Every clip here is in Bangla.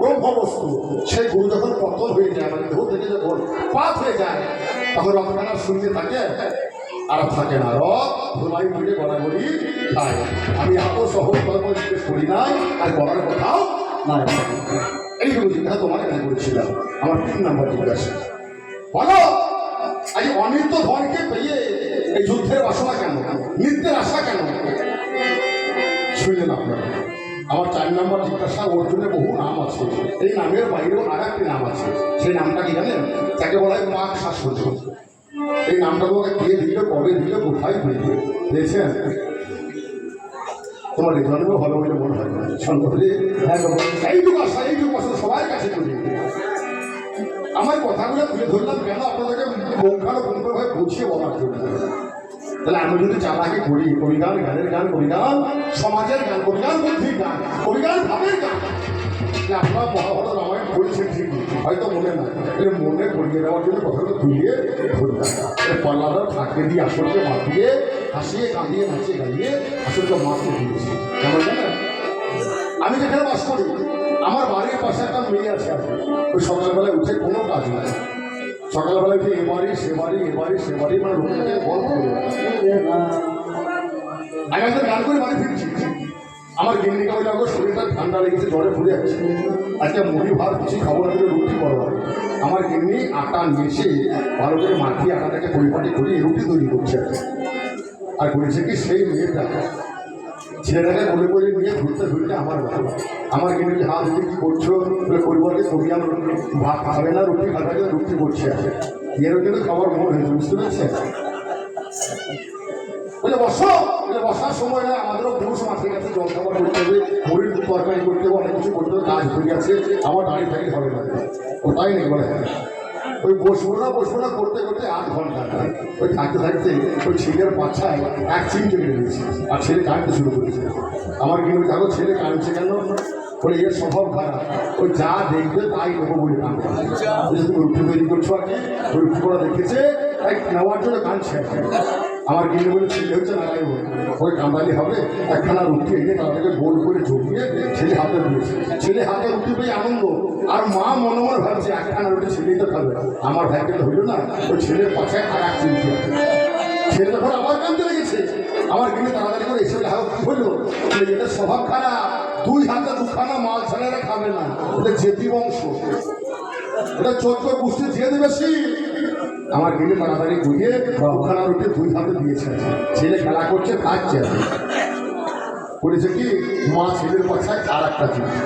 ব্রহ্মবস্তু সেই গুরু যখন পতন হয়ে যায়, মানে দেহ থেকে যখন পাত হয়ে যায়, তখন রথখানা শূন্য থাকে আর থাকে না। রথ ধোলাই মিলে গড়াগড়ি খায়। আমি এত সহজ কর্ম জিজ্ঞেস করি নাই, আর করার কথাও নাই। এইগুলো জিজ্ঞাসা তোমার কেন করেছিলাম। আমার 3 নম্বর জিজ্ঞাসা, বলো আজ অনিত্য ধনকে পেয়ে এই যুদ্ধের বাসনা কেন, নিত্যের আশা কেন? শুনলেন আপনারা। আমার 4 নম্বর জিজ্ঞাসা, অর্জুনে বহু নাম আছে, এই নামের বাইরেও আর একটি নাম আছে। সেই নামটা কি জানেন? তাকে বলা হয় মাঘ শাশ্বত। এই নামটা তোমাকে কে দিল, কবে দিল, কোথায় দিল দেখছেন? তোমার হৃদয় ভালো বলে মনে হয় না সন্ধ্যে। এইটুকু আসা, এইটুকু আসা সবার কাছে চলে। আমার কথাগুলো তুলে ধরলাম কেন? আপনাদেরকে মৌখানো ভাবে বুঝিয়ে বলার জন্য। তাহলে আমি যদি চালাকি করি, কবিগান, গানের গান, কবিগান, সমাজের গান, কবিগান, বুদ্ধির গান, কবিগান, ভাবের গান, আপনার মহাভারত রামায়ণ পড়েছেন ঠিকই, হয়তো মনে না, এর মনে পড়িয়ে দেওয়ার জন্য কথাটা তুলিয়ে ধরলাম। পাল্লাদার ফাঁকে দিয়ে আসলকে মাতিয়ে হাসিয়ে কাঁদিয়ে নাচিয়ে গাইয়ে আসলকে মাকে দিয়েছি। কেমন জানেন? আমি যেখানে বাস করি, আমার বাড়ির পাশে একটা মেয়ে আছে। ওই সকালবেলায় উঠে কোনো কাজ নাই, সকালবেলা উঠে এ বাড়ি সে বাড়ি, এ বাড়ি সে বাড়ি, মানে লোকটাকে গল্প করে। আমি একজন গান করে বাড়ি ফিরছি, আমার গিন্নিকে বলে আমার শরীরটা ঠান্ডা লেগেছে, জ্বরে ফুলে যাচ্ছে, আজকে মুড়ি ভাত কিছু খাবো না, রুটি করো। আমার গিন্নি আটা নিয়েছে, ভালো করে মাখিয়ে আটাটাকে পরিপাটি করে রুটি তৈরি করছে। আর করেছে কি, সেই মেয়েটা ছেলেটাকে বলে করে নিয়ে ঘুরতে ঘুরতে আমার ভালো। আমার গিন্নি হাত দিদি কী করছো বলে, পরিবারকে করিয়াম ভাত খাবে না, রুটি খাবে না, রুটি করছে। এরও কিন্তু খাবার মন হয়েছে, বুঝতে পেরেছেন? বলে বসো, বলে বসার সময় না, আমাদেরও পুরুষ মাঠে গেছে, জল খাবার করতে হবে, মুড়ির তরকারি করতে হবে, অনেক কিছু করতে হবে, কাজ হয়ে গেছে, আমার দাঁড়িয়ে থাকলে হবে না। ও তাই নেই বলে, ওই বসবো না করতে করতে 8 ঘন্টা। ওই থাকতে থাকতে ওই ছেলের পাছায় এক চিমটে মেরে দিয়েছে, আর ছেলে কাঁদতে শুরু করেছে। আমার কিন্তু দেখো ছেলে কাঁদছে কেন? বলে এর স্বভাব খারাপ, ওই যা দেখবে তাই নেবো বলে কাঁদছে। তুমি রুটি তৈরি করছো, আর কি রুটি করা দেখেছে তাই নেওয়ার জন্য কাঁদছে। আমার কিন্তু বলে ছেলে হচ্ছে না, ওই কাঁদালি হবে, একখানা রুটি এনে তাদেরকে গোল করে জমিয়ে ছেলে হাতে দিয়েছে। ছেলে হাতে রুটি পেয়ে আনন্দ, আর মা মনে মনে ভাবছে একখানা রুটি ছেলেই তো খাবে, আমার ভাইকে তো হইল না। ওই ছেলের পাশে আর এক চিন্তি আছে। ছেলে যখন আবার কাঁদতে লেগেছে, আমার কিন্তু তাড়াতাড়ি করে এসে বললো, এটা স্বভাব খারাপ, 2 হাতে 2খানা মাল ছেলেরা খাবে না, এটা জেতি বংশ, এটা 14 পুষ্টি দিয়ে দেবে বেশি। আমার গেলে তাড়াতাড়ি বুঝিয়ে 2খানা রুটি 2 হাতে দিয়েছে। ছেলে খেলা করছে, খাচ্ছে, করেছে কি, মা ছেলের পাছায় আর একটা চিন্তা।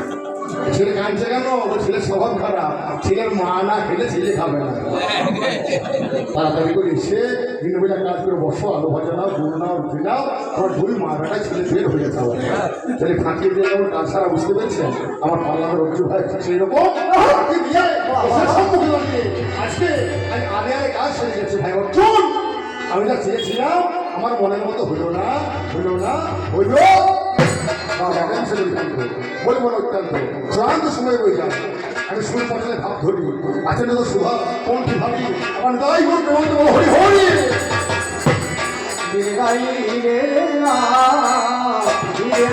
ছেলে কাঁদছে কেন? ছেলের স্বভাব খারাপ, ছেলের মা না খেলে ছেলে খাবে না। তাড়াতাড়ি করে এসে দিনবেলা কাজ করে বসো, আলু ভাজা নাও, গুড় নাও, রুটি নাও, আমার 2 মা বেটায় ছেলে বের হয়ে যেতে হবে। ছেলে ফাঁকি দিয়ে যেমন কাজ সারা, বুঝতে পেরেছেন? আমার পাল্লার অর্জুন ভাই সেই রকম ফাঁকি দিয়ে আজকে আগে কাজ সেরে গেছে। ভাই অর্জুন, আমি যা চেয়েছিলাম আমার মনের মতো হইল না, বলবো না, অত্যন্ত ক্লান্ত সময় বই যায়। আমি সুর পছন্দের ভাব ধরি, আছেন তো শুভ কোনটি ভাবি, আমার দায় করতে বলতে বলো হরি হরি। ধীরে